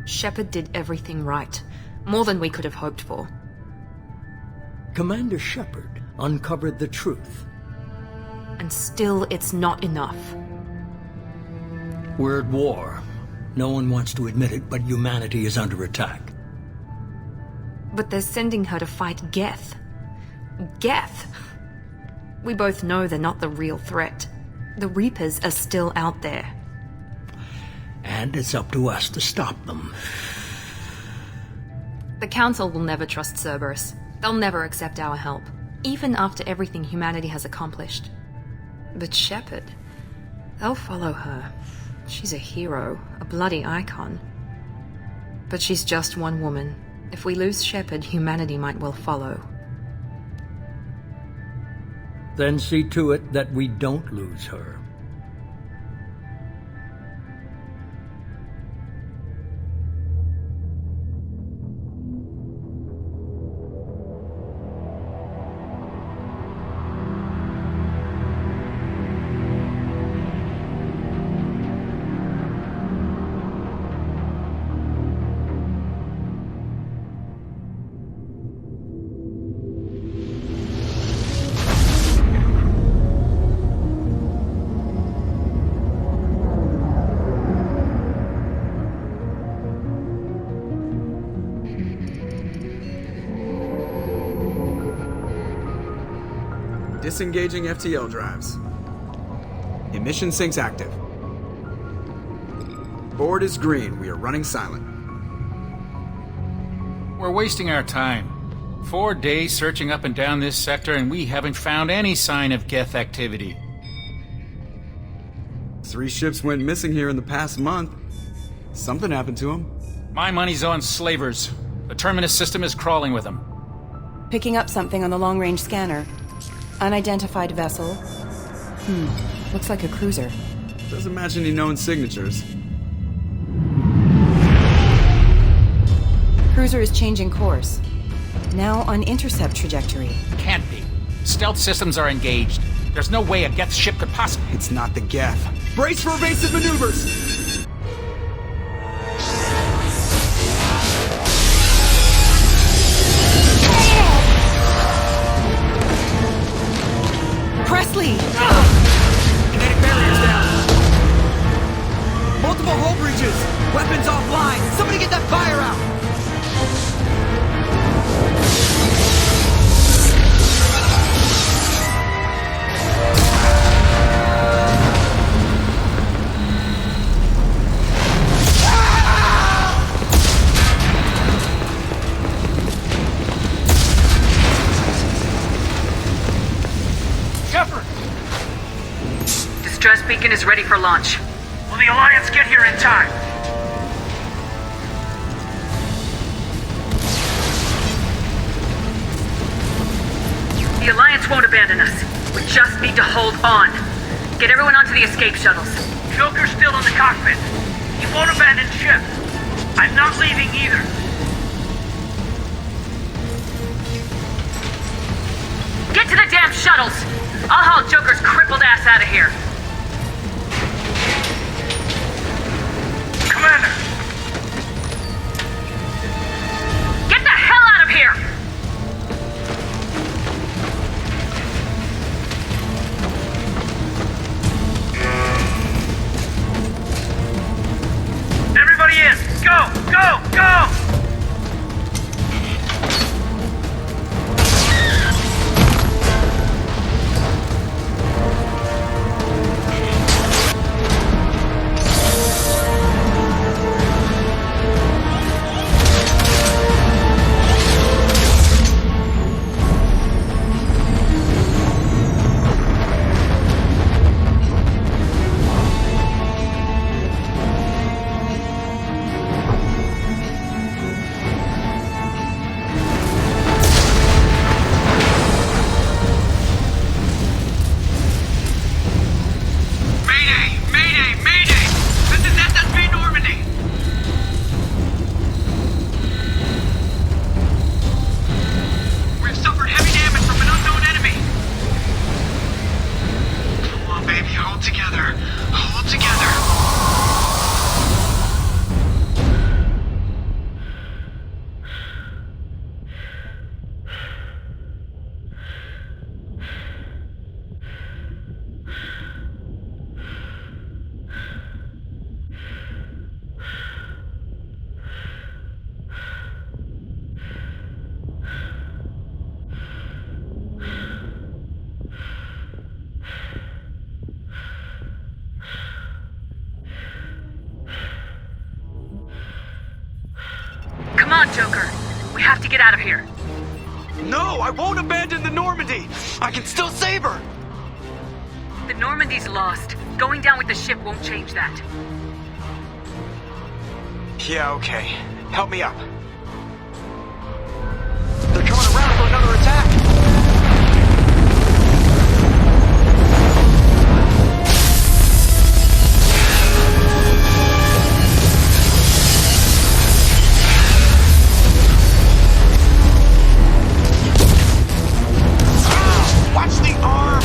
Shepard did everything right. More than we could have hoped for. Commander Shepard uncovered the truth. And still, it's not enough. We're at war. No one wants to admit it, but humanity is under attack. But they're sending her to fight Geth. Geth! We both know they're not the real threat. The Reapers are still out there. And it's up to us to stop them. The Council will never trust Cerberus. They'll never accept our help, even after everything humanity has accomplished. But Shepard, they'll follow her. She's a hero, a bloody icon. But she's just one woman. If we lose Shepard, humanity might well follow. Then see to it that we don't lose her. Disengaging FTL drives. Emission sinks active. Board is green. We are running silent. We're wasting our time. 4 days searching up and down this sector, and we haven't found any sign of Geth activity. 3 ships went missing here in the past month. Something happened to them. My money's on slavers. The Terminus system is crawling with them. Picking up something on the long-range scanner. Unidentified vessel. Looks like a cruiser. Doesn't match any known signatures. Cruiser is changing course. Now on intercept trajectory. Can't be. Stealth systems are engaged. There's no way a Geth ship could possibly... It's not the Geth. Brace for evasive maneuvers! Presley! Kinetic barriers down. Multiple hull breaches. Weapons offline. Somebody get that fire out. Distress beacon is ready for launch. Will the Alliance get here in time? The Alliance won't abandon us. We just need to hold on. Get everyone onto the escape shuttles. Joker's still in the cockpit. He won't abandon ship. I'm not leaving either. Get to the damn shuttles! I'll haul Joker's crippled ass out of here. Commander! Get the hell out of here! Everybody in! Go! Go! Go! on, Joker. We have to get out of here. No, I won't abandon the Normandy. I can still save her. The Normandy's lost. Going down with the ship won't change that. Yeah, okay. Help me up. They're coming around for another attack. Watch the arm!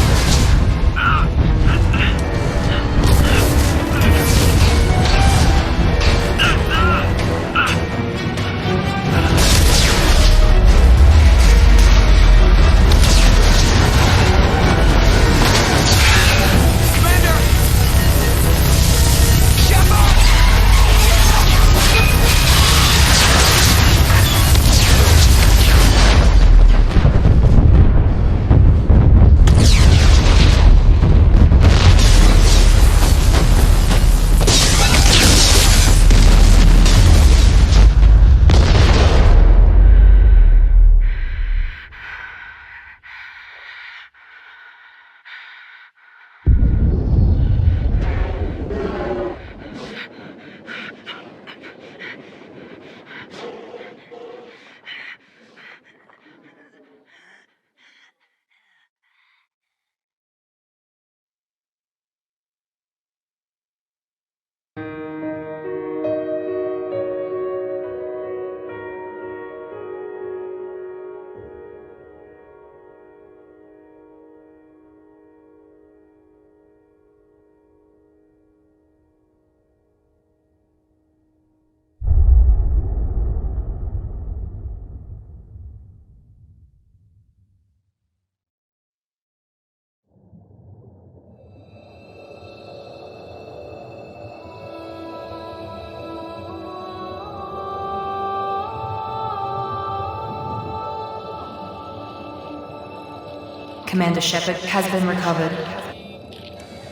Commander Shepard has been recovered.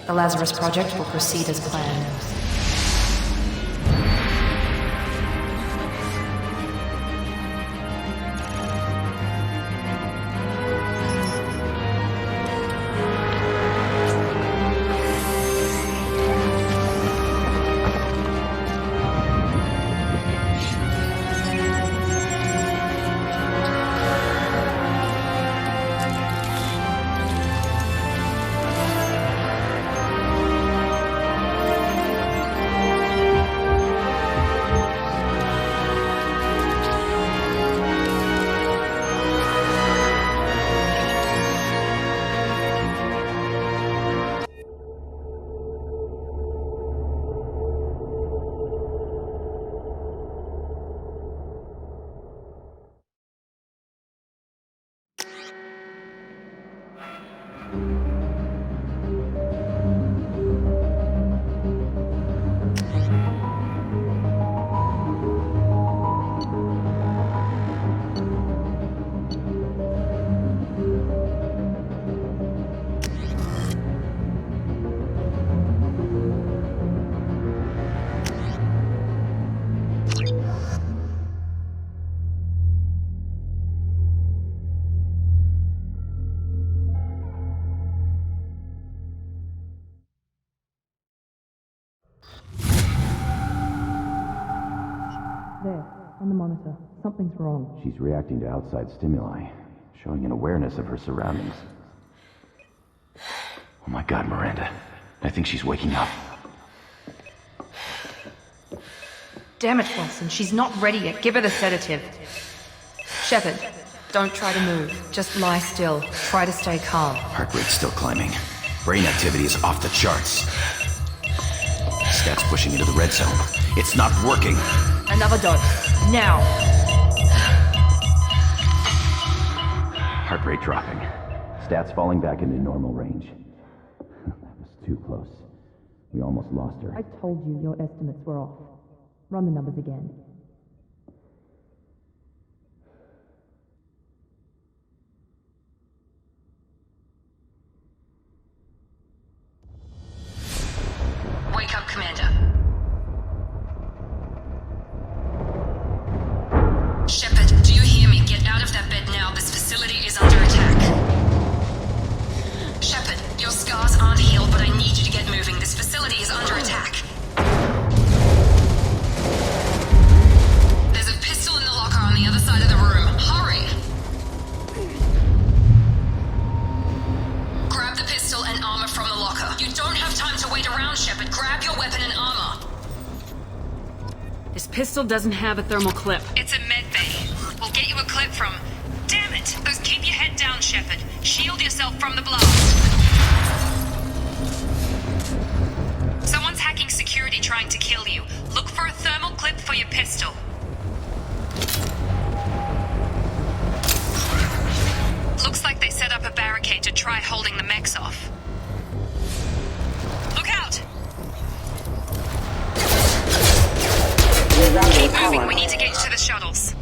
The Lazarus Project will proceed as planned. There, on the monitor. Something's wrong. She's reacting to outside stimuli, showing an awareness of her surroundings. Oh my god, Miranda. I think she's waking up. Damn it, Wilson. She's not ready yet. Give her the sedative. Shepard, don't try to move. Just lie still. Try to stay calm. Heart rate's still climbing. Brain activity is off the charts. Stats pushing into the red zone. It's not working. Another dose. Now. Heart rate dropping. Stats falling back into normal range. That was too close. We almost lost her. I told you your estimates were off. Run the numbers again. Wake up, Commander. pistol doesn't have a thermal clip. It's a med bay. We'll get you a clip from... Damn it! Keep your head down, Shepard. Shield yourself from the blast. Someone's hacking security trying to kill you. Look for a thermal clip for your pistol. Looks like they set up a barricade to try holding the mechs off. Look out! Keep moving, we need to get you to the shuttles.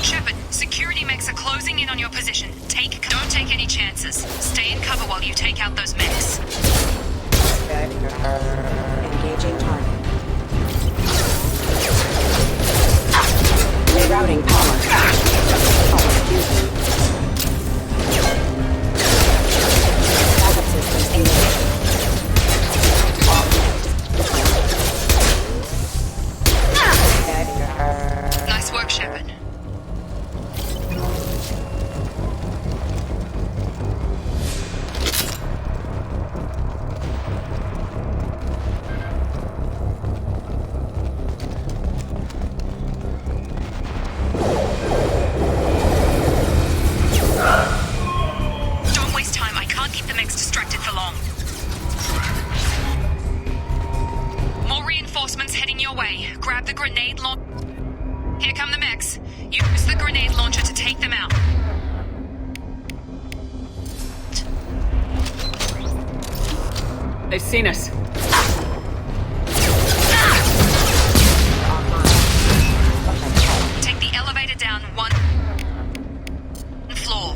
Shepard, security mechs are closing in on your position. Don't take any chances. Stay in cover while you take out those mechs. Engaging target. Rerouting power. Backup systems engaged. Nice work, Shepard. Don't waste time. I can't keep the mechs distracted for long. More reinforcements heading your way. Grab the grenade launcher. Here come the mechs. Use the grenade launcher to take them out. They've seen us. Take the elevator down one floor.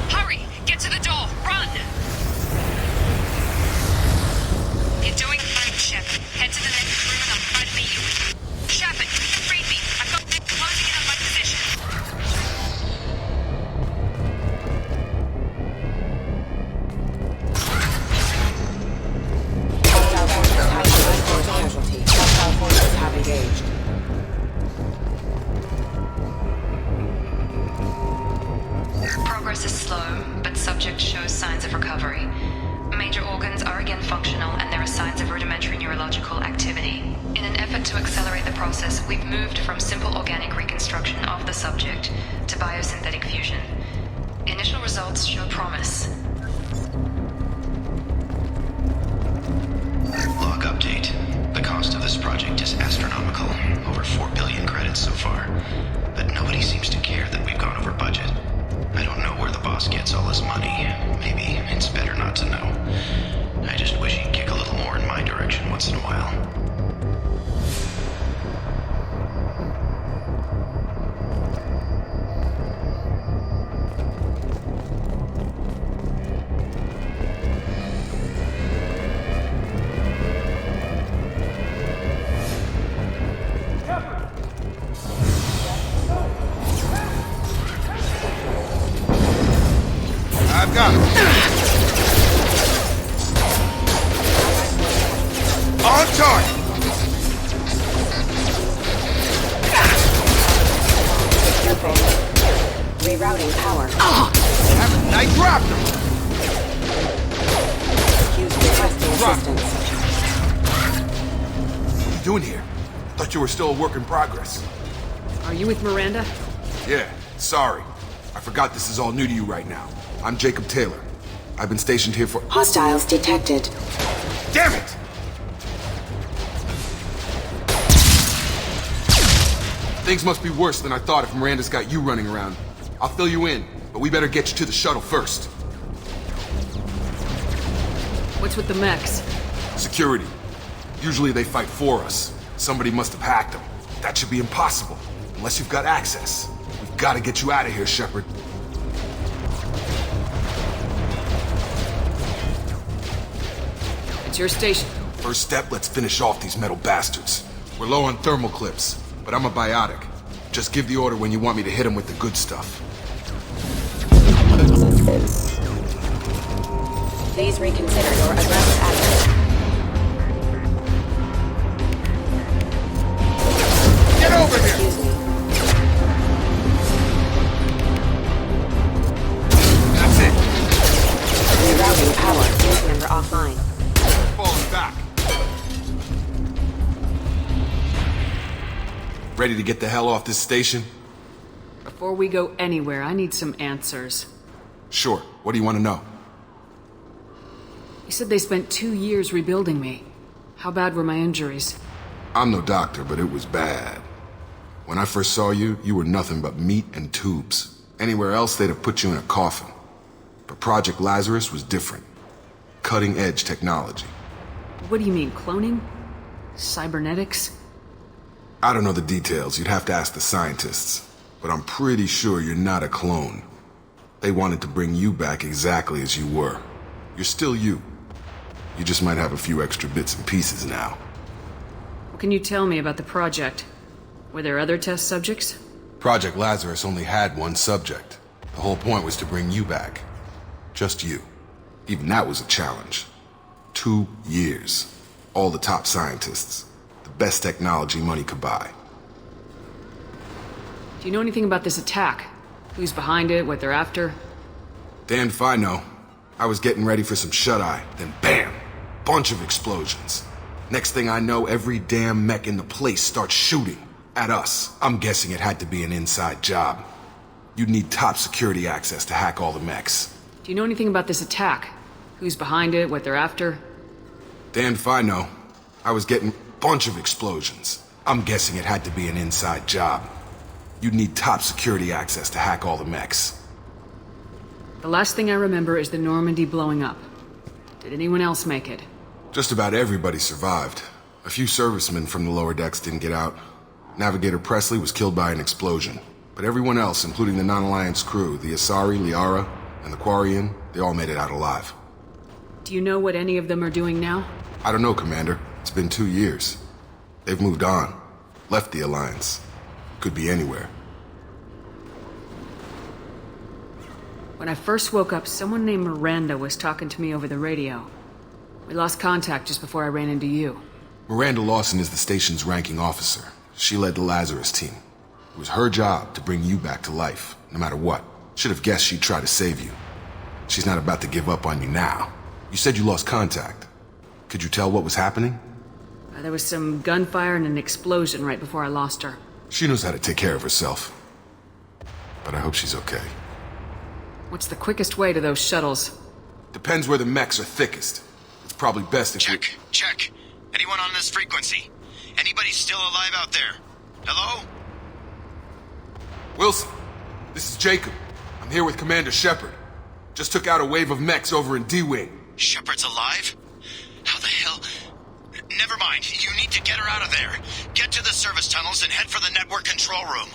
Hurry! Get to the door! Run! You're doing fine, Shepard. Head to the next room and I'll try to meet you. Shepard, read me. I've got them closing in on my position. Casualty. Hostile forces have engaged. Progress is slow, but subject shows signs of recovery. Major organs are again functional and there are signs of rudimentary neurological activity. In an effort to accelerate the process, we've moved from simple organic reconstruction of the subject to biosynthetic fusion. Initial results show promise. Log update. The cost of this project is astronomical. Over 4 billion credits so far. But nobody seems to care that we've gone over budget. I don't know where the boss gets all his money. Maybe it's better not to know. I just wish he'd kick a little more in my direction once in a while. I've got him. On target. Rerouting power. I dropped him. Use requesting assistance. What are you doing here? Thought you were still a work in progress. Are you with Miranda? Yeah, sorry. I forgot this is all new to you right now. I'm Jacob Taylor. I've been stationed here for... Hostiles detected. Damn it! Things must be worse than I thought if Miranda's got you running around. I'll fill you in, but we better get you to the shuttle first. What's with the mechs? Security. Usually they fight for us. Somebody must have hacked them. That should be impossible, unless you've got access. We've got to get you out of here, Shepard. It's your station. First step, let's finish off these metal bastards. We're low on thermal clips, but I'm a biotic. Just give the order when you want me to hit them with the good stuff. Please reconsider your aggressive action. Get over here! Excuse me. That's it. Rerouting power. Phase member offline. Falling back. Ready to get the hell off this station? Before we go anywhere, I need some answers. Sure. What do you want to know? You said they spent 2 years rebuilding me. How bad were my injuries? I'm no doctor, but it was bad. When I first saw you, you were nothing but meat and tubes. Anywhere else, they'd have put you in a coffin. But Project Lazarus was different. Cutting-edge technology. What do you mean, cloning? Cybernetics? I don't know the details. You'd have to ask the scientists. But I'm pretty sure you're not a clone. They wanted to bring you back exactly as you were. You're still you. You just might have a few extra bits and pieces now. What can you tell me about the project? Were there other test subjects? Project Lazarus only had one subject. The whole point was to bring you back. Just you. Even that was a challenge. 2 years. All the top scientists. The best technology money could buy. Do you know anything about this attack? Who's behind it, what they're after? Damned if I know. I was getting ready for some shut-eye, then bam! Bunch of explosions. Next thing I know, every damn mech in the place starts shooting. At us. I'm guessing it had to be an inside job. You'd need top security access to hack all the mechs. Do you know anything about this attack? Who's behind it, what they're after? Damned if I know. I was getting bunch of explosions. I'm guessing it had to be an inside job. You'd need top security access to hack all the mechs. The last thing I remember is the Normandy blowing up. Did anyone else make it? Just about everybody survived. A few servicemen from the lower decks didn't get out. Navigator Presley was killed by an explosion. But everyone else, including the non-Alliance crew, the Asari, Liara, and the Quarian, they all made it out alive. Do you know what any of them are doing now? I don't know, Commander. It's been 2 years. They've moved on. Left the Alliance. Could be anywhere. When I first woke up, someone named Miranda was talking to me over the radio. We lost contact just before I ran into you. Miranda Lawson is the station's ranking officer. She led the Lazarus team. It was her job to bring you back to life, no matter what. Should have guessed she'd try to save you. She's not about to give up on you now. You said you lost contact. Could you tell what was happening? There was some gunfire and an explosion right before I lost her. She knows how to take care of herself. But I hope she's okay. What's the quickest way to those shuttles? Depends where the mechs are thickest. It's probably best if Check. Check. Anyone on this frequency? Anybody still alive out there? Hello? Wilson, this is Jacob. I'm here with Commander Shepard. Just took out a wave of mechs over in D-Wing. Shepard's alive? How the hell? Never mind. You need to get her out of there. Get to the service tunnels and head for the network control room.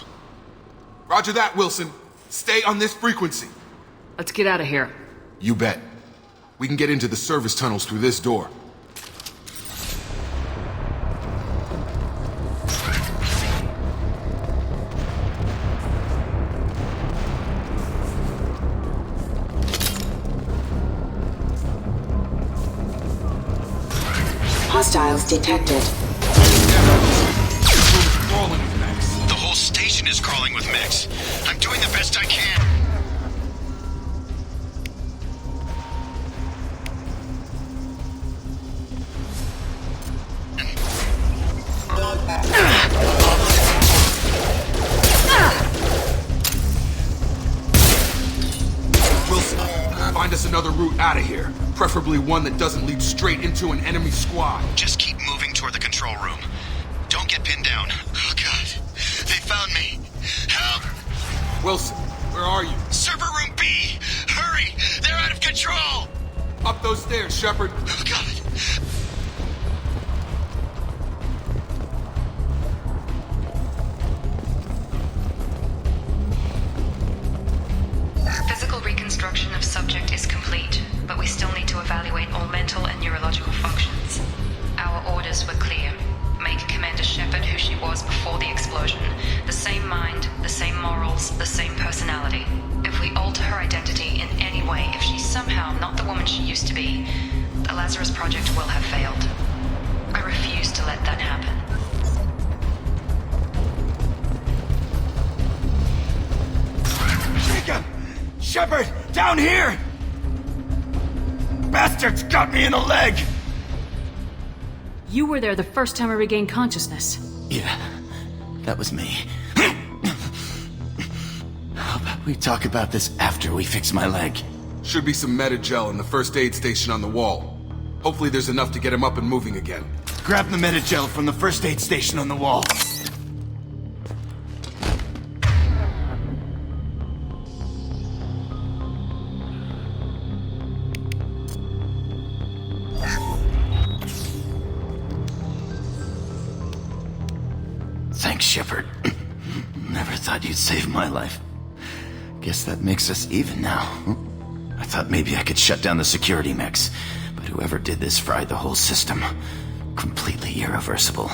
Roger that, Wilson. Stay on this frequency. Let's get out of here. You bet. We can get into the service tunnels through this door. Hostiles detected. The whole station is crawling with mechs. I'm doing the best I can. Wilson, find us another route out of here. Preferably one that doesn't lead straight into an enemy squad. Just keep moving toward the control room. Don't get pinned down. Oh, God. They found me. Help! Wilson, where are you? Server room B! Hurry! They're out of control! Up those stairs, Shepard. Oh, God. Physical reconstruction of subject is complete, but we still need to evaluate all mental and neurological functions. Our orders were clear. Make Commander Shepard who she was before the explosion. The same mind, the same morals, the same personality. If we alter her identity in any way, if she somehow not the woman she used to be, the Lazarus Project will have failed. I refuse to let that happen. Jacob! Shepard! Down here! Bastards got me in the leg! You were there the first time I regained consciousness. Yeah, that was me. How about we talk about this after we fix my leg? Should be some meta-gel in the first aid station on the wall. Hopefully there's enough to get him up and moving again. Grab the meta-gel from the first aid station on the wall. Thanks, Shepard. Never thought you'd save my life. Guess that makes us even now. I thought maybe I could shut down the security mechs, but whoever did this fried the whole system. Completely irreversible.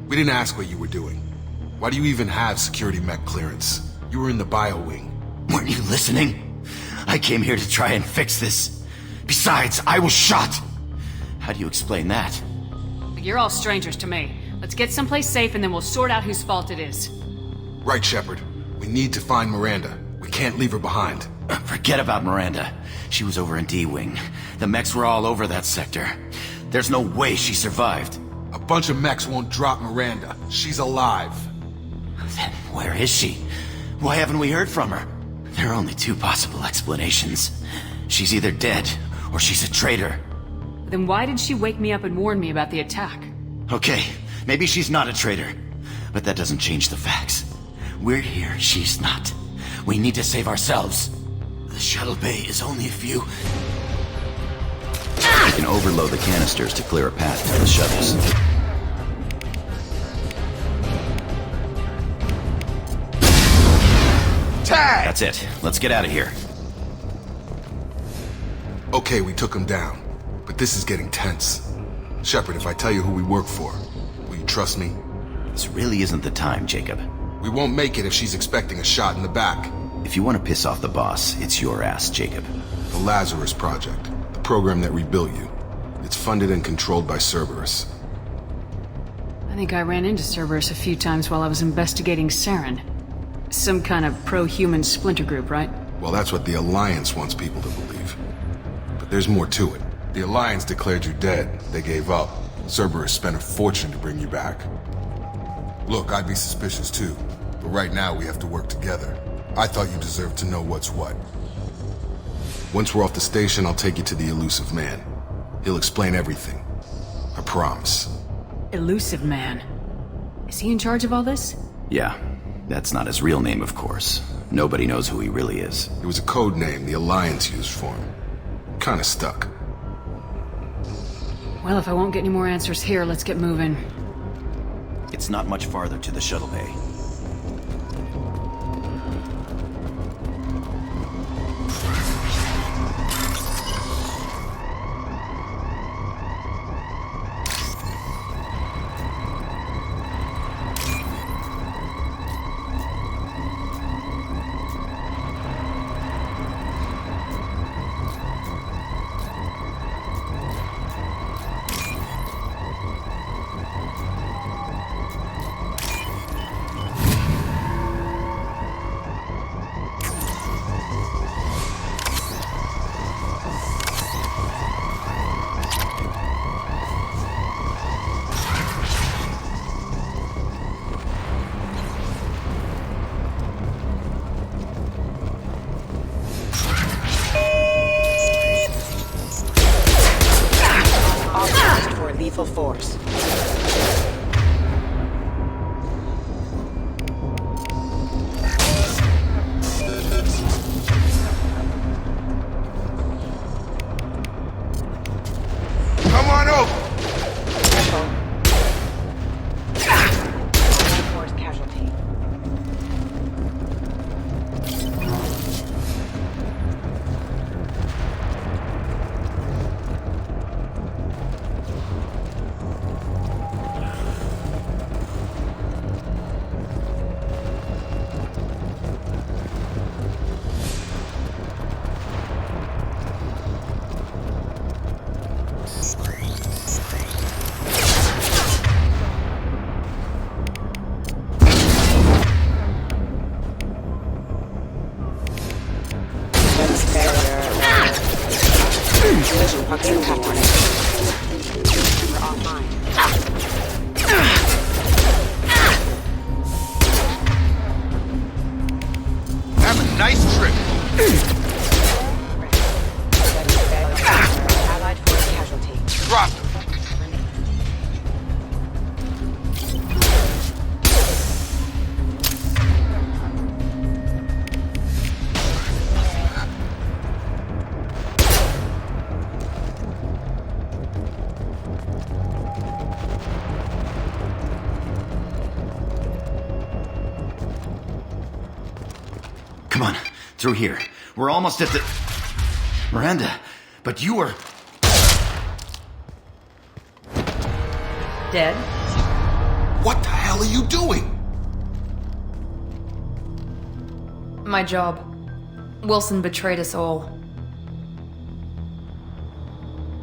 We didn't ask what you were doing. Why do you even have security mech clearance? You were in the bio wing. Weren't you listening? I came here to try and fix this. Besides, I was shot. How do you explain that? You're all strangers to me. Let's get someplace safe and then we'll sort out whose fault it is. Right, Shepard. We need to find Miranda. We can't leave her behind. Forget about Miranda. She was over in D-Wing. The mechs were all over that sector. There's no way she survived. A bunch of mechs won't drop Miranda. She's alive. Then where is she? Why haven't we heard from her? There are only two possible explanations. She's either dead, or she's a traitor. Then why did she wake me up and warn me about the attack? Okay, maybe she's not a traitor. But that doesn't change the facts. We're here, she's not. We need to save ourselves. The shuttle bay is only a few... You can overload the canisters to clear a path to the shuttles. Tag! That's it. Let's get out of here. Okay, we took him down. But this is getting tense. Shepard, if I tell you who we work for, will you trust me? This really isn't the time, Jacob. We won't make it if she's expecting a shot in the back. If you want to piss off the boss, it's your ass, Jacob. The Lazarus Project. The program that rebuilt you. It's funded and controlled by Cerberus. I think I ran into Cerberus a few times while I was investigating Saren. Some kind of pro-human splinter group, right? Well, that's what the Alliance wants people to believe. But there's more to it. The Alliance declared you dead. They gave up. Cerberus spent a fortune to bring you back. Look, I'd be suspicious too. But right now we have to work together. I thought you deserved to know what's what. Once we're off the station, I'll take you to the elusive man. He'll explain everything. I promise. Elusive man. Is he in charge of all this? Yeah. That's not his real name, of course. Nobody knows who he really is. It was a code name the Alliance used for him. Kinda stuck. Well, if I won't get any more answers here, let's get moving. It's not much farther to the shuttle bay. Lethal force. Come on over! Force casualty. Collision proximity warning. Server offline. Have a nice trip. Allied force casualty. Drop them. Come on, through here. We're almost at the... Miranda, but you were... Dead? What the hell are you doing? My job. Wilson betrayed us all.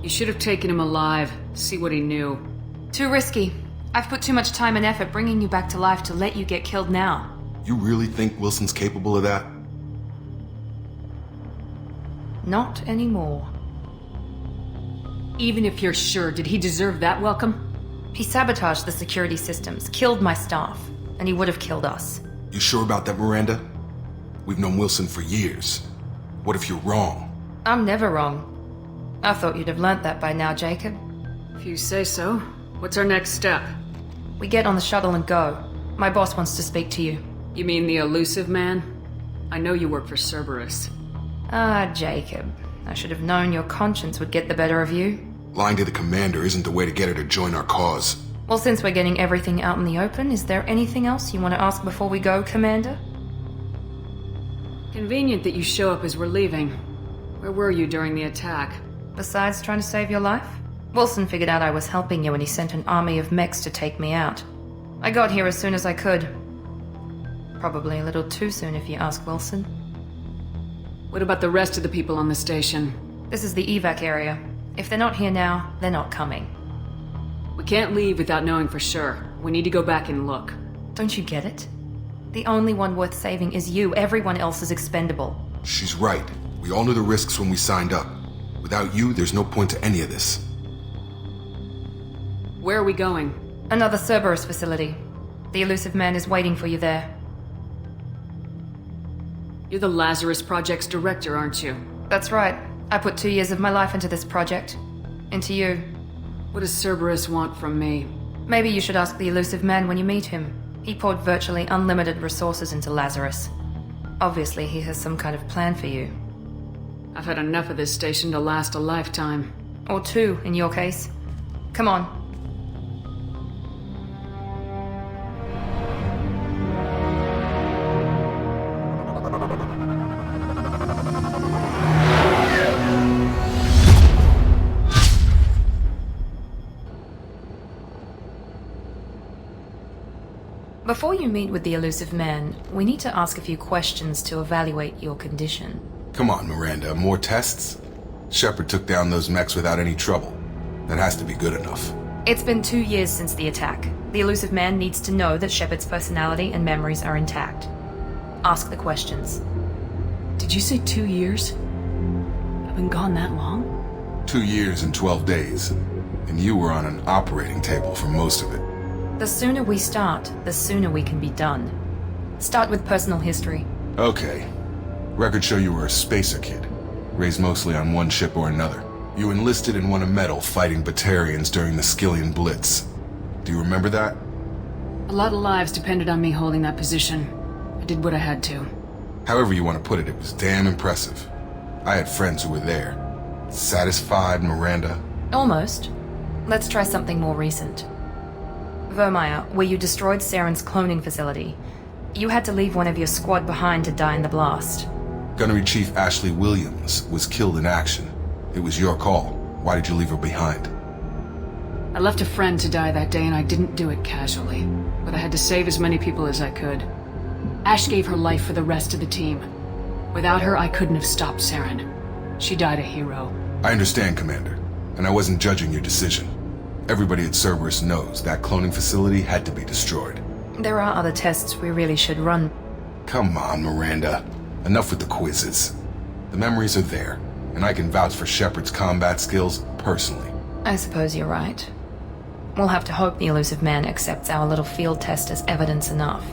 You should have taken him alive, see what he knew. Too risky. I've put too much time and effort bringing you back to life to let you get killed now. You really think Wilson's capable of that? Not anymore. Even if you're sure, did he deserve that welcome? He sabotaged the security systems, killed my staff, and he would have killed us. You sure about that, Miranda? We've known Wilson for years. What if you're wrong? I'm never wrong. I thought you'd have learnt that by now, Jacob. If you say so. What's our next step? We get on the shuttle and go. My boss wants to speak to you. You mean the elusive man? I know you work for Cerberus. Ah, Jacob. I should have known your conscience would get the better of you. Lying to the commander isn't the way to get her to join our cause. Well, since we're getting everything out in the open, is there anything else you want to ask before we go, Commander? Convenient that you show up as we're leaving. Where were you during the attack? Besides trying to save your life? Wilson figured out I was helping you and he sent an army of mechs to take me out. I got here as soon as I could. Probably a little too soon if you ask Wilson. What about the rest of the people on the station? This is the evac area. If they're not here now, they're not coming. We can't leave without knowing for sure. We need to go back and look. Don't you get it? The only one worth saving is you. Everyone else is expendable. She's right. We all knew the risks when we signed up. Without you, there's no point to any of this. Where are we going? Another Cerberus facility. The elusive man is waiting for you there. You're the Lazarus Project's director, aren't you? That's right. I put 2 years of my life into this project. Into you. What does Cerberus want from me? Maybe you should ask the elusive man when you meet him. He poured virtually unlimited resources into Lazarus. Obviously, he has some kind of plan for you. I've had enough of this station to last a lifetime. Or 2, in your case. Come on. Before you meet with the elusive man, we need to ask a few questions to evaluate your condition. Come on, Miranda, more tests? Shepard took down those mechs without any trouble. That has to be good enough. It's been 2 years since the attack. The elusive man needs to know that Shepard's personality and memories are intact. Ask the questions. Did you say 2 years? I've been gone that long? 2 years and 12 days. And you were on an operating table for most of it. The sooner we start, the sooner we can be done. Start with personal history. Okay. Records show you were a spacer kid, raised mostly on one ship or another. You enlisted and won a medal fighting Batarians during the Skillian Blitz. Do you remember that? A lot of lives depended on me holding that position. I did what I had to. However you want to put it, it was damn impressive. I had friends who were there. Satisfied, Miranda? Almost. Let's try something more recent. Vermeer, where you destroyed Saren's cloning facility. You had to leave one of your squad behind to die in the blast. Gunnery Chief Ashley Williams was killed in action. It was your call. Why did you leave her behind? I left a friend to die that day and I didn't do it casually. But I had to save as many people as I could. Ash gave her life for the rest of the team. Without her, I couldn't have stopped Saren. She died a hero. I understand, Commander. And I wasn't judging your decision. Everybody at Cerberus knows that cloning facility had to be destroyed. There are other tests we really should run. Come on, Miranda. Enough with the quizzes. The memories are there. and I can vouch for Shepard's combat skills personally. I suppose you're right. We'll have to hope the elusive man accepts our little field test as evidence enough.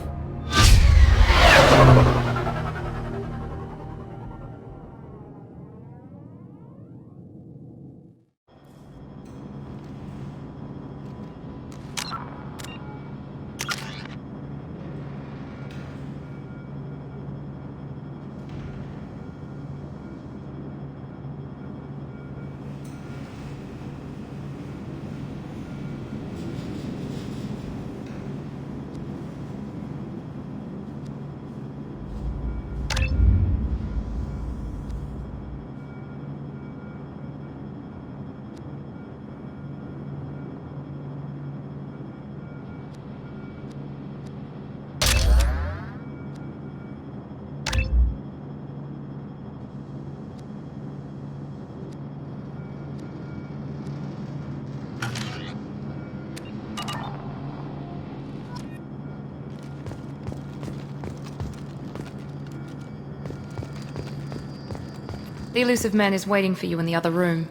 The elusive man is waiting for you in the other room.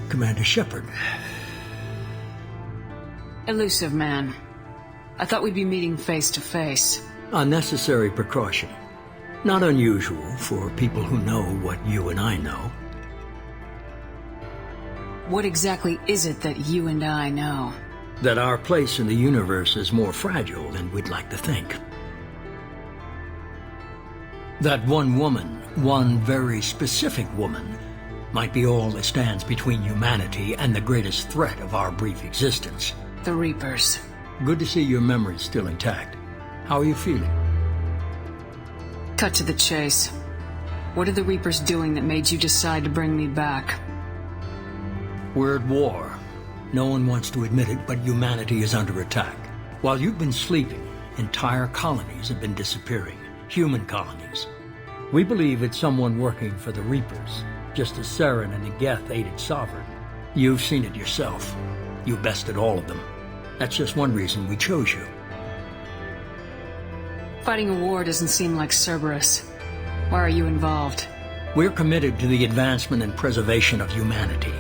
Commander Shepard. Elusive man. I thought we'd be meeting face to face. Unnecessary precaution. Not unusual for people who know what you and I know. What exactly is it that you and I know? That our place in the universe is more fragile than we'd like to think. That one woman, one very specific woman, might be all that stands between humanity and the greatest threat of our brief existence. The Reapers. Good to see your memory's still intact. How are you feeling? Cut to the chase. What are the Reapers doing that made you decide to bring me back? We're at war. No one wants to admit it, but humanity is under attack. While you've been sleeping, entire colonies have been disappearing. Human colonies. We believe it's someone working for the Reapers, just as Saren and Geth aided Sovereign. You've seen it yourself. You bested all of them. That's just one reason we chose you. Fighting a war doesn't seem like Cerberus. Why are you involved? We're committed to the advancement and preservation of humanity.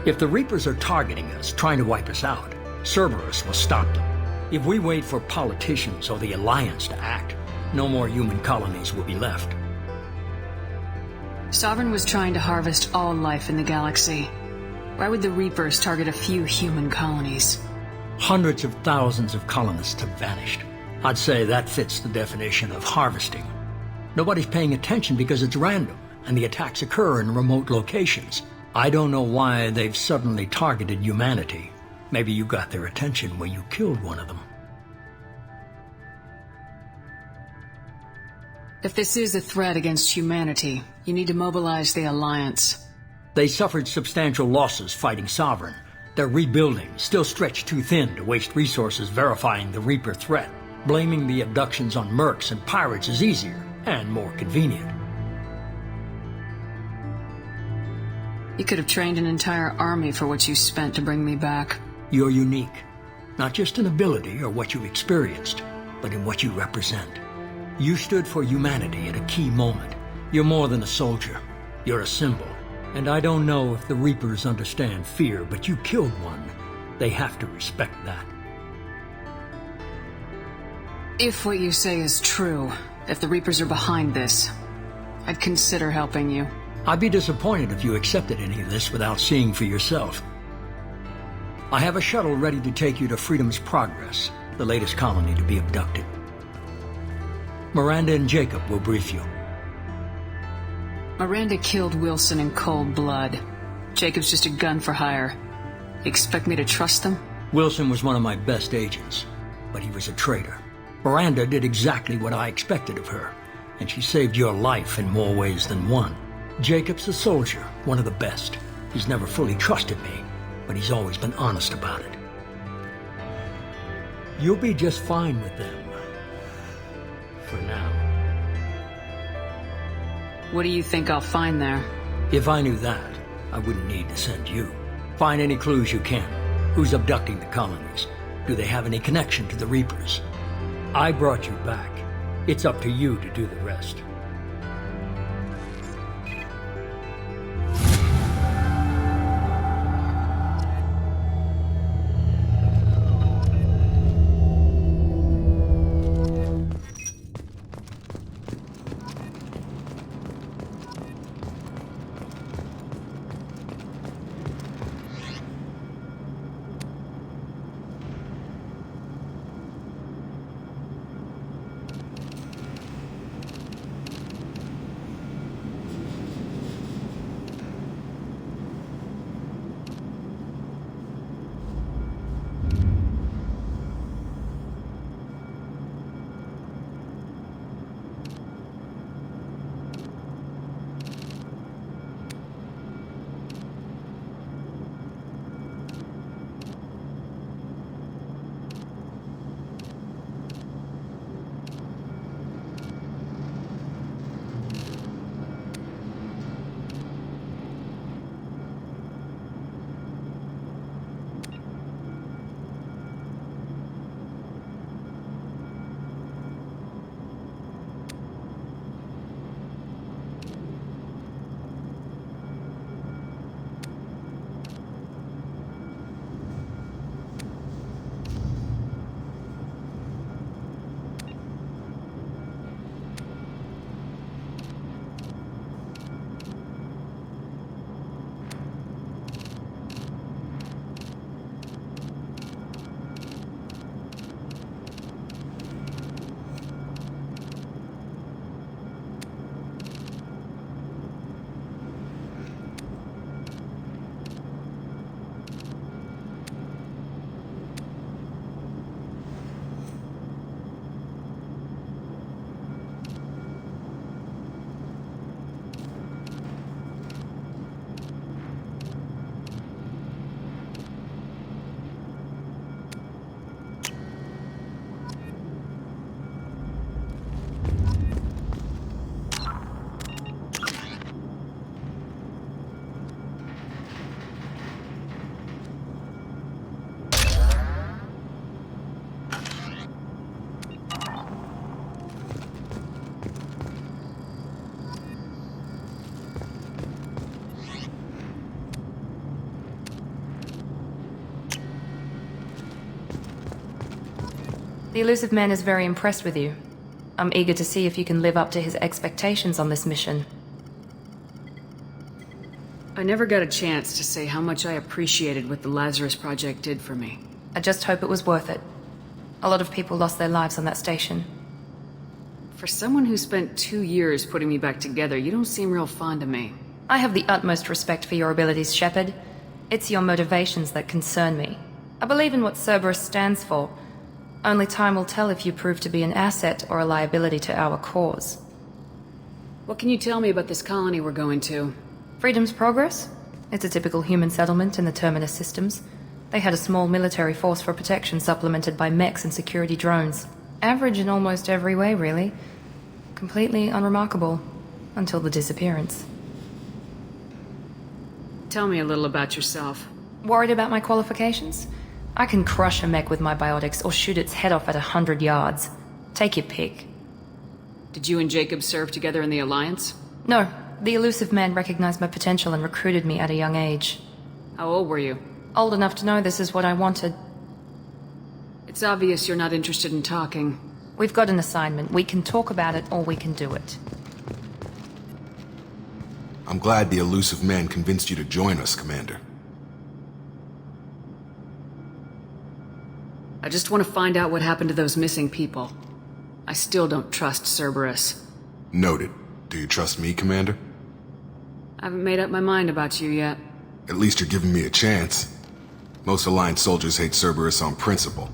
If the Reapers are targeting us, trying to wipe us out, Cerberus will stop them. If we wait for politicians or the Alliance to act, no more human colonies will be left. Sovereign was trying to harvest all life in the galaxy. Why would the Reapers target a few human colonies? Hundreds of thousands of colonists have vanished. I'd say that fits the definition of harvesting. Nobody's paying attention because it's random, and the attacks occur in remote locations. I don't know why they've suddenly targeted humanity. Maybe you got their attention when you killed one of them. If this is a threat against humanity, you need to mobilize the Alliance. They suffered substantial losses fighting Sovereign. They're rebuilding, still stretched too thin to waste resources verifying the Reaper threat. Blaming the abductions on mercs and pirates is easier and more convenient. You could have trained an entire army for what you spent to bring me back. You're unique, not just in ability or what you experienced, but in what you represent. You stood for humanity at a key moment. You're more than a soldier. You're a symbol. And I don't know if the Reapers understand fear, but you killed one. They have to respect that. If what you say is true, if the Reapers are behind this, I'd consider helping you. I'd be disappointed if you accepted any of this without seeing for yourself. I have a shuttle ready to take you to Freedom's Progress, the latest colony to be abducted. Miranda and Jacob will brief you. Miranda killed Wilson in cold blood. Jacob's just a gun for hire. You expect me to trust them? Wilson was one of my best agents, but he was a traitor. Miranda did exactly what I expected of her, and she saved your life in more ways than one. Jacob's a soldier, one of the best. He's never fully trusted me, but he's always been honest about it. You'll be just fine with them. For now. What do you think I'll find there? If I knew that, I wouldn't need to send you. Find any clues you can. Who's abducting the colonies? Do they have any connection to the Reapers? I brought you back. It's up to you to do the rest. The elusive man is very impressed with you. I'm eager to see if you can live up to his expectations on this mission. I never got a chance to say how much I appreciated what the Lazarus Project did for me. I just hope it was worth it. A lot of people lost their lives on that station. For someone who spent 2 years putting me back together, you don't seem real fond of me. I have the utmost respect for your abilities, Shepard. It's your motivations that concern me. I believe in what Cerberus stands for. Only time will tell if you prove to be an asset or a liability to our cause. What can you tell me about this colony we're going to? Freedom's Progress? It's a typical human settlement in the Terminus systems. They had a small military force for protection supplemented by mechs and security drones. Average in almost every way, really. Completely unremarkable. Until the disappearance. Tell me a little about yourself. Worried about my qualifications? I can crush a mech with my biotics or shoot its head off at 100 yards. Take your pick. Did you and Jacob serve together in the Alliance? No. The elusive man recognized my potential and recruited me at a young age. How old were you? Old enough to know this is what I wanted. It's obvious you're not interested in talking. We've got an assignment. We can talk about it or we can do it. I'm glad the elusive man convinced you to join us, Commander. I just want to find out what happened to those missing people. I still don't trust Cerberus. Noted. Do you trust me, Commander? I haven't made up my mind about you yet. At least you're giving me a chance. Most Alliance soldiers hate Cerberus on principle.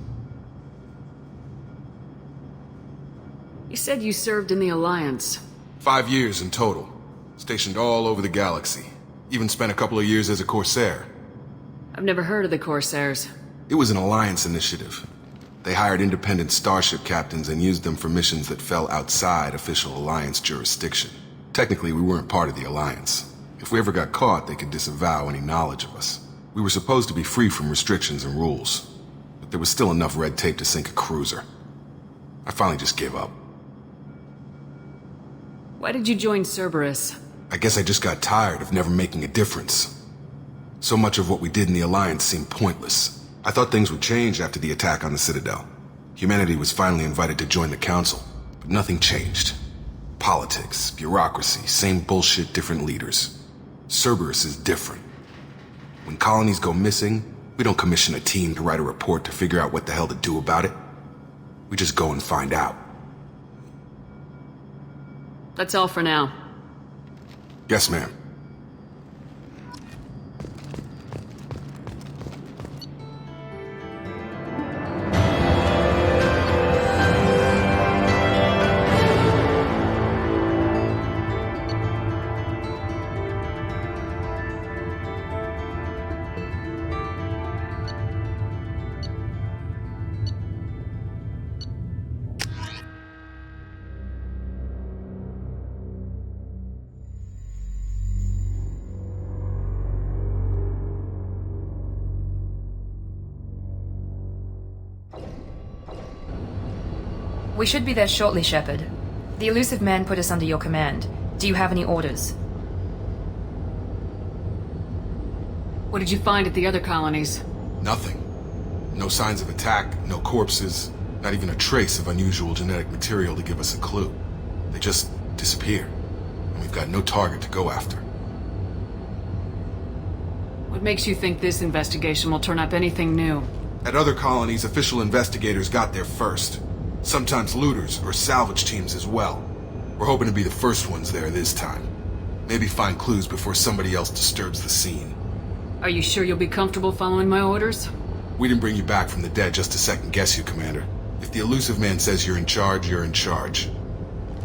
You said you served in the Alliance. 5 years in total. Stationed all over the galaxy. Even spent a couple of years as a Corsair. I've never heard of the Corsairs. It was an Alliance initiative. They hired independent starship captains and used them for missions that fell outside official Alliance jurisdiction. Technically, we weren't part of the Alliance. If we ever got caught, they could disavow any knowledge of us. We were supposed to be free from restrictions and rules, but there was still enough red tape to sink a cruiser. I finally just gave up. Why did you join Cerberus? I guess I just got tired of never making a difference. So much of what we did in the Alliance seemed pointless. I thought things would change after the attack on the Citadel. Humanity was finally invited to join the Council, but nothing changed. Politics, bureaucracy, same bullshit, different leaders. Cerberus is different. When colonies go missing, we don't commission a team to write a report to figure out what the hell to do about it. We just go and find out. That's all for now. Yes, ma'am. We should be there shortly, Shepard. The elusive man put us under your command. Do you have any orders? What did you find at the other colonies? Nothing. No signs of attack, no corpses, not even a trace of unusual genetic material to give us a clue. They just disappeared, and we've got no target to go after. What makes you think this investigation will turn up anything new? At other colonies, official investigators got there first. Sometimes looters or salvage teams as well. We're hoping to be the first ones there this time. Maybe find clues before somebody else disturbs the scene. Are you sure you'll be comfortable following my orders? We didn't bring you back from the dead just to second guess you, Commander. If the elusive man says you're in charge, you're in charge.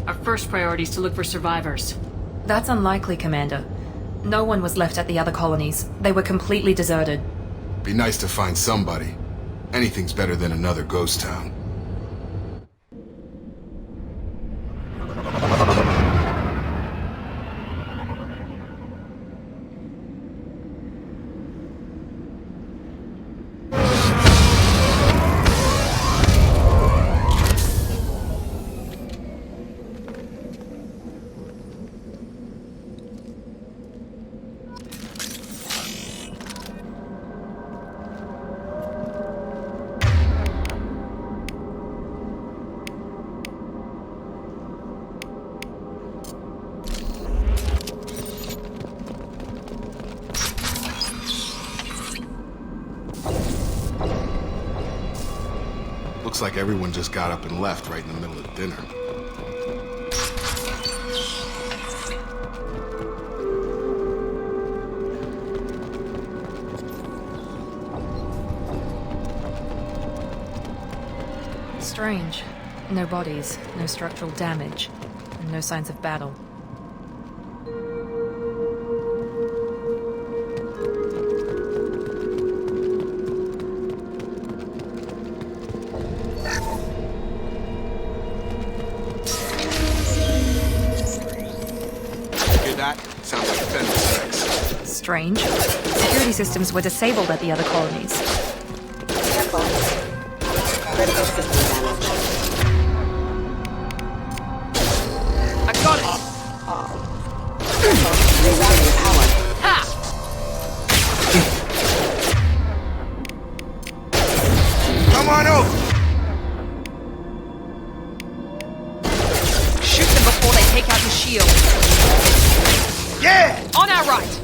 Our first priority is to look for survivors. That's unlikely, Commander. No one was left at the other colonies. They were completely deserted. Be nice to find somebody. Anything's better than another ghost town. Looks like everyone just got up and left right in the middle of dinner. Strange. No bodies, no structural damage, and no signs of battle. Sounds like fence sex. Strange. Security systems were disabled at the other colonies. Careful. Critical system damage. I got it! Rerouting power. Ha! Come on over! Shoot them before they take out the shield. Yeah! On our right!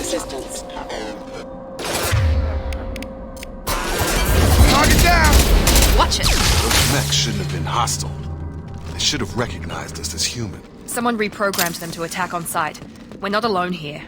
Assistance. Target down! Watch it! Those mechs shouldn't have been hostile. They should have recognized us as human. Someone reprogrammed them to attack on sight. We're not alone here.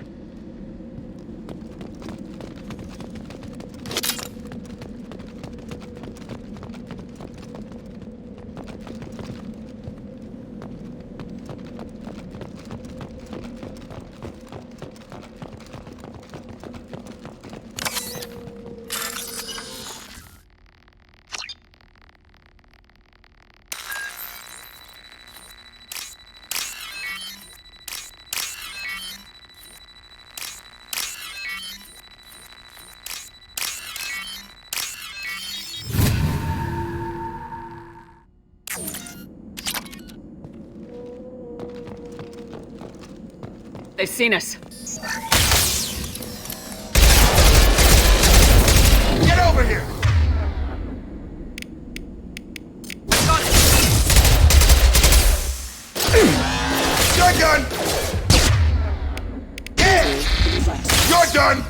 They've seen us. Get over here! You're done! Yeah! You're done!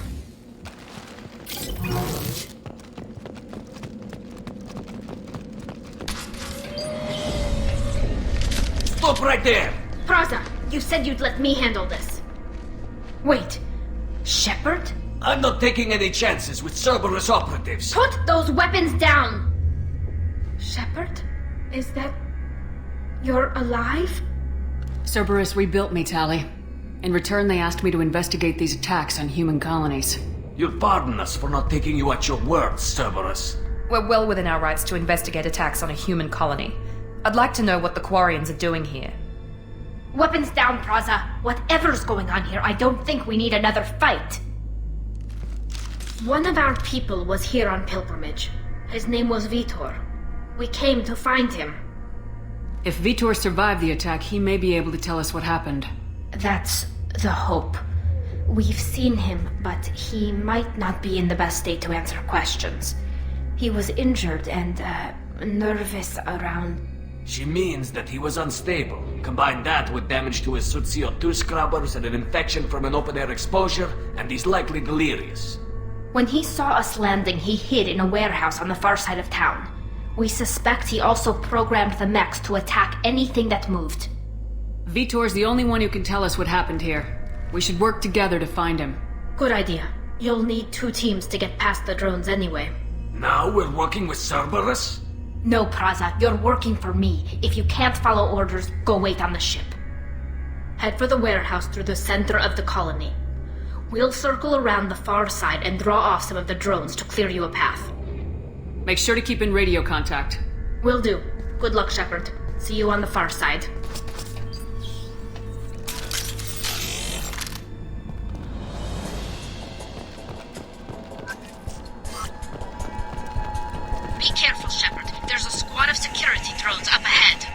Stop right there! Praza, you said you'd let me handle this. Wait, Shepard? I'm not taking any chances with Cerberus operatives. Put those weapons down! Shepard? Is that... you're alive? Cerberus rebuilt me, Tali. In return, they asked me to investigate these attacks on human colonies. You'll pardon us for not taking you at your word, Cerberus. We're well within our rights to investigate attacks on a human colony. I'd like to know what the Quarians are doing here. Weapons down, Praza. Whatever's going on here, I don't think we need another fight. One of our people was here on pilgrimage. His name was Vitor. We came to find him. If Vitor survived the attack, he may be able to tell us what happened. That's the hope. We've seen him, but he might not be in the best state to answer questions. He was injured and, nervous around... She means that he was unstable. Combine that with damage to his suit CO2 scrubbers and an infection from an open-air exposure, and he's likely delirious. When he saw us landing, he hid in a warehouse on the far side of town. We suspect he also programmed the mechs to attack anything that moved. Vitor's the only one who can tell us what happened here. We should work together to find him. Good idea. You'll need 2 teams to get past the drones anyway. Now we're working with Cerberus? No, Praza, you're working for me. If you can't follow orders, go wait on the ship. Head for the warehouse through the center of the colony. We'll circle around the far side and draw off some of the drones to clear you a path. Make sure to keep in radio contact. Will do. Good luck, Shepard. See you on the far side. Be careful, Shepard. There's a squad of security drones up ahead.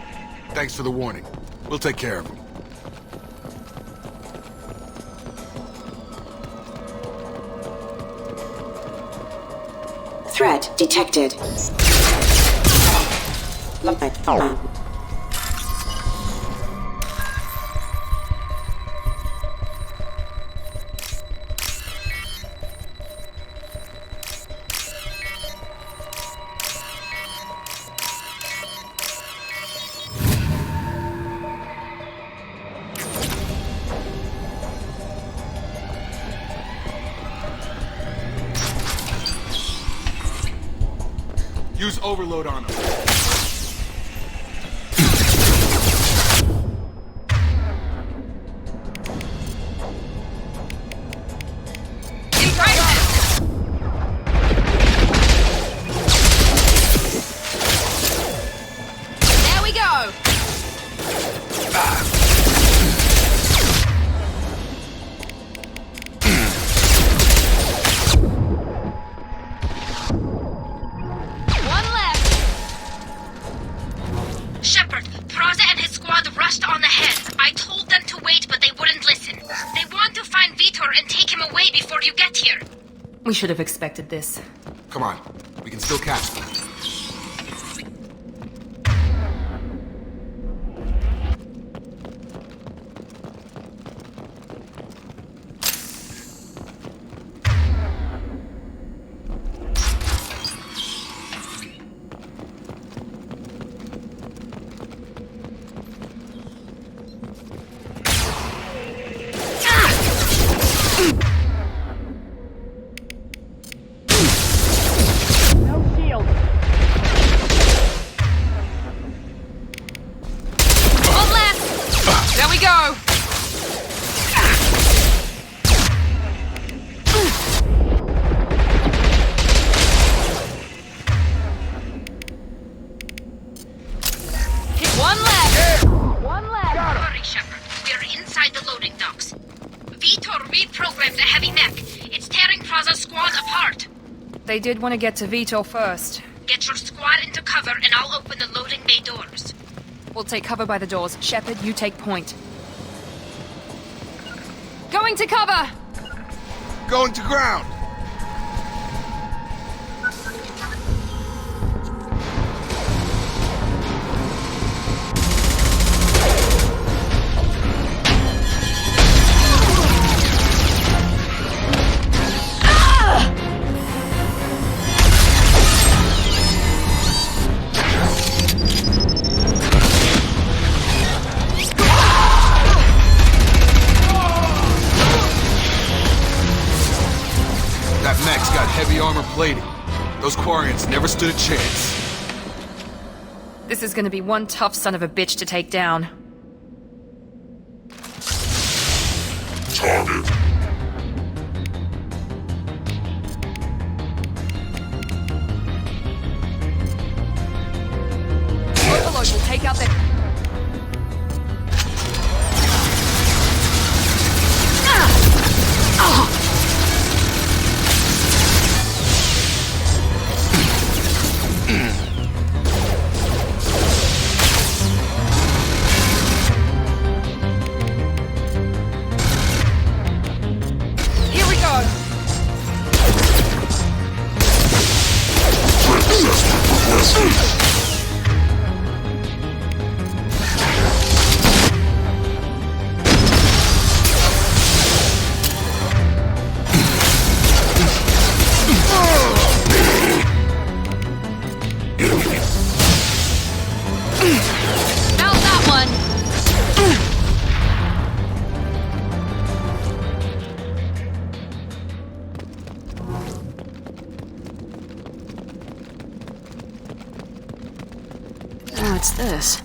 Thanks for the warning. We'll take care of them. Threat detected. Use overload on them. There we go! Shepard, Praza and his squad rushed on ahead. I told them to wait, but they wouldn't listen. They want to find Vitor and take him away before you get here. We should have expected this. Come on. We can still catch them. They did want to get to Vitor first. Get your squad into cover and I'll open the loading bay doors. We'll take cover by the doors. Shepard, you take point. Going to cover! Going to ground! Plating. Those Quarians never stood a chance. This is gonna be one tough son of a bitch to take down. Target. Overlord will take out the... What's this?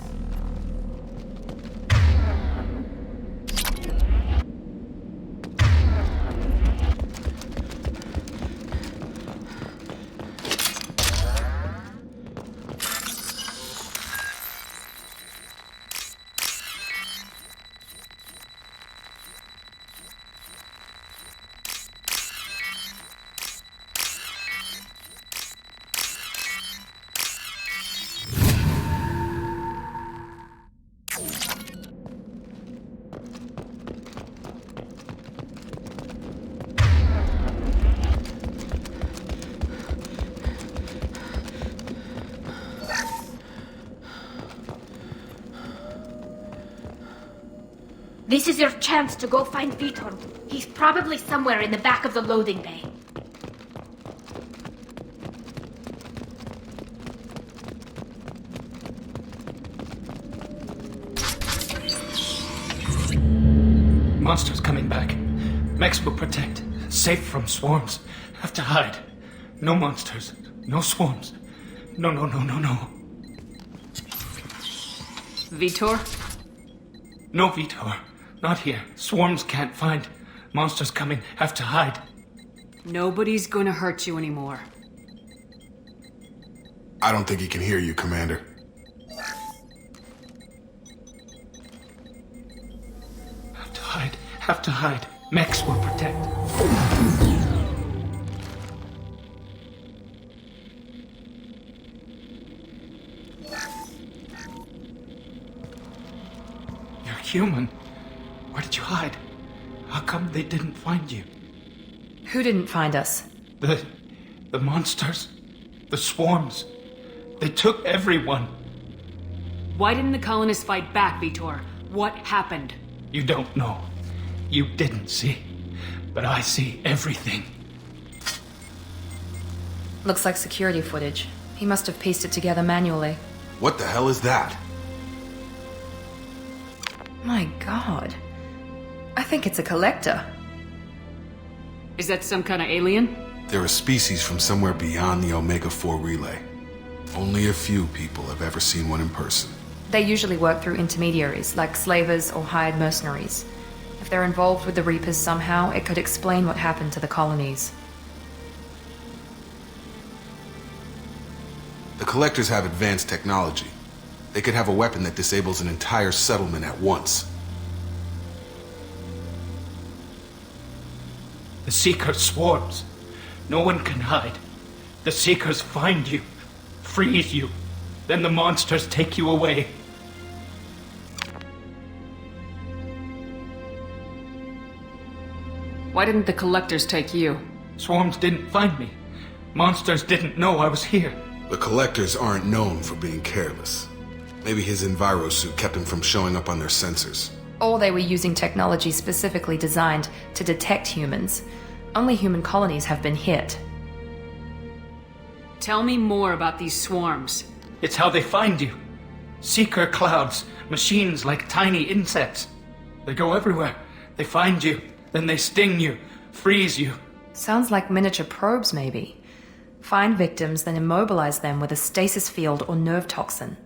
This is your chance to go find Vitor. He's probably somewhere in the back of the loading bay. Monsters coming back. Mechs will protect. Safe from swarms. Have to hide. No monsters. No swarms. No. Vitor? No, Vitor. Not here. Swarms can't find. Monsters coming. Have to hide. Nobody's gonna hurt you anymore. I don't think he can hear you, Commander. Have to hide. Have to hide. Mechs will protect. You're human. Where did you hide? How come they didn't find you? Who didn't find us? The monsters. The swarms. They took everyone. Why didn't the colonists fight back, Vitor? What happened? You don't know. You didn't see. But I see everything. Looks like security footage. He must have pieced it together manually. What the hell is that? My god. I think it's a collector. Is that some kind of alien? They're a species from somewhere beyond the Omega-4 relay. Only a few people have ever seen one in person. They usually work through intermediaries, like slavers or hired mercenaries. If they're involved with the Reapers somehow, it could explain what happened to the colonies. The Collectors have advanced technology. They could have a weapon that disables an entire settlement at once. The Seeker swarms. No one can hide. The Seekers find you, freeze you. Then the monsters take you away. Why didn't the Collectors take you? Swarms didn't find me. Monsters didn't know I was here. The Collectors aren't known for being careless. Maybe his enviro suit kept him from showing up on their sensors. Or they were using technology specifically designed to detect humans. Only human colonies have been hit. Tell me more about these swarms. It's how they find you. Seeker clouds, machines like tiny insects. They go everywhere. They find you, then they sting you, freeze you. Sounds like miniature probes, maybe. Find victims, then immobilize them with a stasis field or nerve toxin.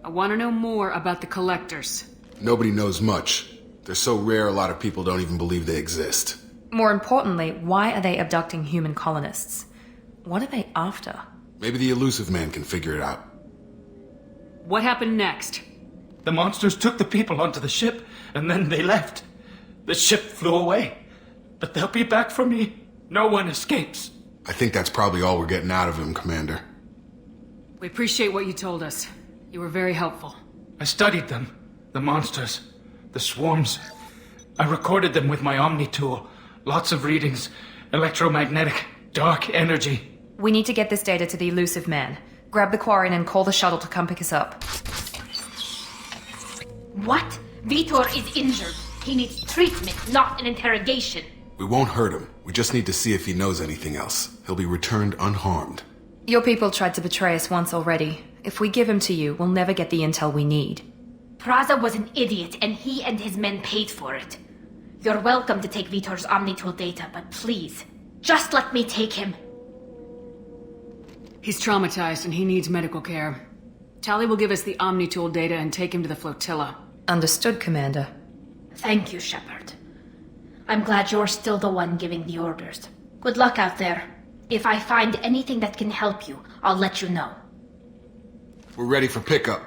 I want to know more about the Collectors. Nobody knows much. They're so rare a lot of people don't even believe they exist. More importantly, why are they abducting human colonists? What are they after? Maybe the elusive man can figure it out. What happened next? The monsters took the people onto the ship, and then they left. The ship flew away. But they'll be back for me. No one escapes. I think that's probably all we're getting out of him, Commander. We appreciate what you told us. You were very helpful. I studied them. The monsters. The swarms. I recorded them with my Omni tool. Lots of readings. Electromagnetic. Dark energy. We need to get this data to the elusive man. Grab the Quarian and call the shuttle to come pick us up. What? Vitor is injured. He needs treatment, not an interrogation. We won't hurt him. We just need to see if he knows anything else. He'll be returned unharmed. Your people tried to betray us once already. If we give him to you, we'll never get the intel we need. Praza was an idiot, and he and his men paid for it. You're welcome to take Vitor's Omnitool data, but please, just let me take him. He's traumatized and he needs medical care. Tali will give us the Omnitool data and take him to the flotilla. Understood, Commander. Thank you, Shepard. I'm glad you're still the one giving the orders. Good luck out there. If I find anything that can help you, I'll let you know. We're ready for pickup.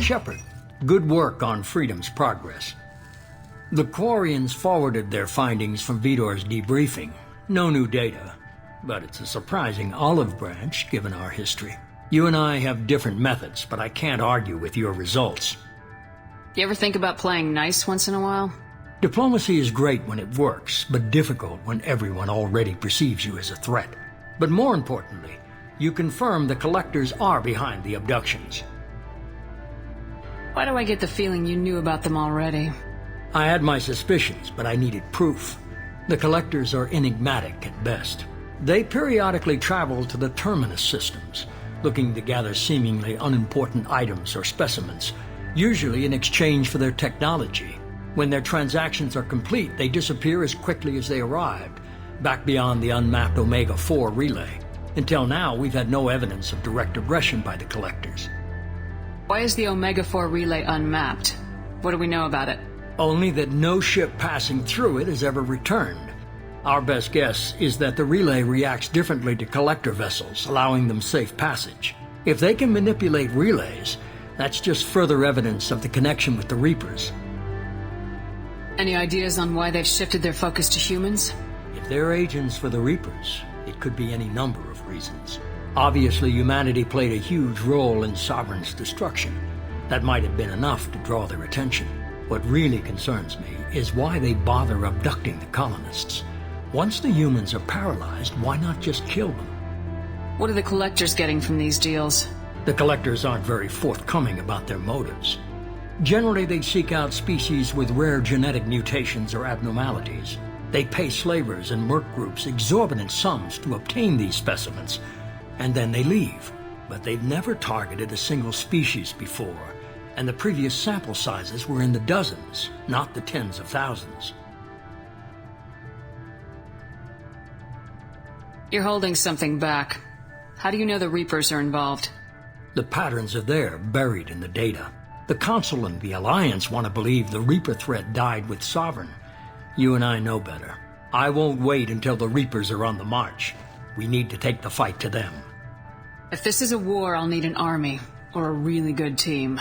Shepard, good work on Freedom's progress. The Quarians forwarded their findings from Vitor's debriefing. No new data, but it's a surprising olive branch given our history. You and I have different methods, but I can't argue with your results. You ever think about playing nice once in a while? Diplomacy is great when it works, but difficult when everyone already perceives you as a threat. But more importantly, you confirm the Collectors are behind the abductions. Why do I get the feeling you knew about them already? I had my suspicions, but I needed proof. The Collectors are enigmatic at best. They periodically travel to the terminus systems, looking to gather seemingly unimportant items or specimens, usually in exchange for their technology. When their transactions are complete, they disappear as quickly as they arrived, back beyond the unmapped Omega-4 relay. Until now, we've had no evidence of direct aggression by the Collectors. Why is the Omega-4 relay unmapped? What do we know about it? Only that no ship passing through it has ever returned. Our best guess is that the relay reacts differently to Collector vessels, allowing them safe passage. If they can manipulate relays, that's just further evidence of the connection with the Reapers. Any ideas on why they've shifted their focus to humans? If they're agents for the Reapers, it could be any number of reasons. Obviously, humanity played a huge role in Sovereign's destruction. That might have been enough to draw their attention. What really concerns me is why they bother abducting the colonists. Once the humans are paralyzed, why not just kill them? What are the Collectors getting from these deals? The Collectors aren't very forthcoming about their motives. Generally, they seek out species with rare genetic mutations or abnormalities. They pay slavers and merc groups exorbitant sums to obtain these specimens, and then they leave. But they've never targeted a single species before, and the previous sample sizes were in the dozens, not the tens of thousands. You're holding something back. How do you know the Reapers are involved? The patterns are there, buried in the data. The Council and the Alliance want to believe the Reaper threat died with Sovereign. You and I know better. I won't wait until the Reapers are on the march. We need to take the fight to them. If this is a war, I'll need an army, or a really good team.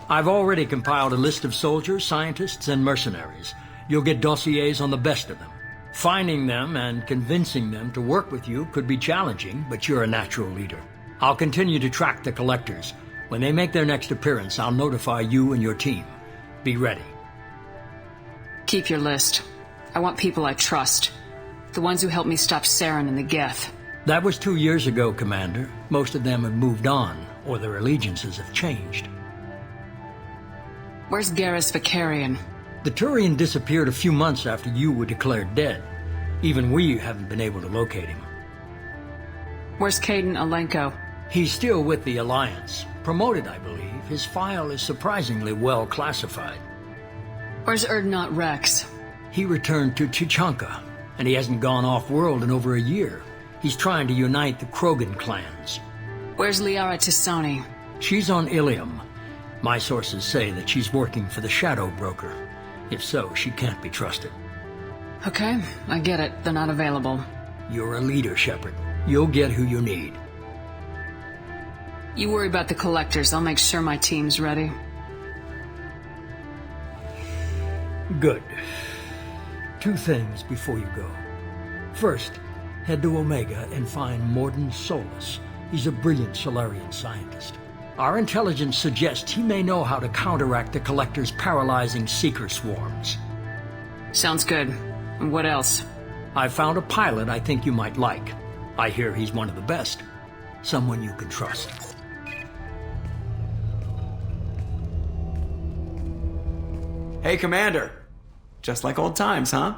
I've already compiled a list of soldiers, scientists, and mercenaries. You'll get dossiers on the best of them. Finding them and convincing them to work with you could be challenging, but you're a natural leader. I'll continue to track the collectors. When they make their next appearance, I'll notify you and your team. Be ready. Keep your list. I want people I trust. The ones who helped me stop Saren and the Geth. That was 2 years ago, Commander. Most of them have moved on, or their allegiances have changed. Where's Garrus Vicarian? The Turian disappeared a few months after you were declared dead. Even we haven't been able to locate him. Where's Caden Alenko? He's still with the Alliance. Promoted, I believe. His file is surprisingly well classified. Where's Erdnot Rex? He returned to Chichanka, and he hasn't gone off-world in over a year. He's trying to unite the Krogan clans. Where's Liara Tisani? She's on Ilium. My sources say that she's working for the Shadow Broker. If so, she can't be trusted. Okay, I get it. They're not available. You're a leader, Shepard. You'll get who you need. You worry about the collectors. I'll make sure my team's ready. Good. 2 things before you go. First, head to Omega and find Mordin Solus. He's a brilliant Solarian scientist. Our intelligence suggests he may know how to counteract the Collector's paralyzing seeker swarms. Sounds good. And what else? I found a pilot I think you might like. I hear he's one of the best. Someone you can trust. Hey, Commander. Just like old times, huh?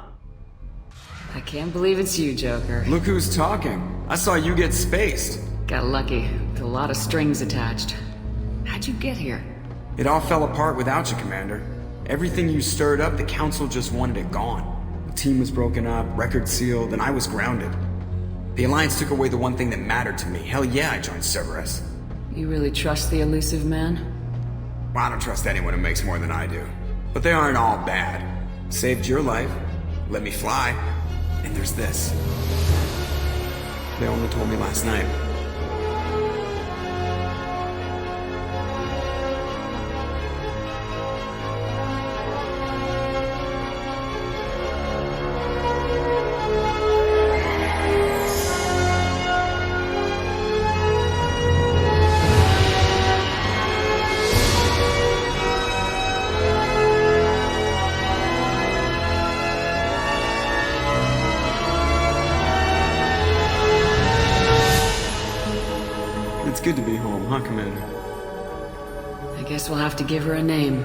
I can't believe it's you, Joker. Look who's talking. I saw you get spaced. Got lucky. With a lot of strings attached. How'd you get here? It all fell apart without you, Commander. Everything you stirred up, the Council just wanted it gone. The team was broken up, record sealed, and I was grounded. The Alliance took away the one thing that mattered to me. Hell yeah, I joined Cerberus. You really trust the elusive man? Well, I don't trust anyone who makes more than I do. But they aren't all bad. Saved your life, let me fly, and there's this. They only told me last night. It's good to be home, huh, Commander? I guess we'll have to give her a name.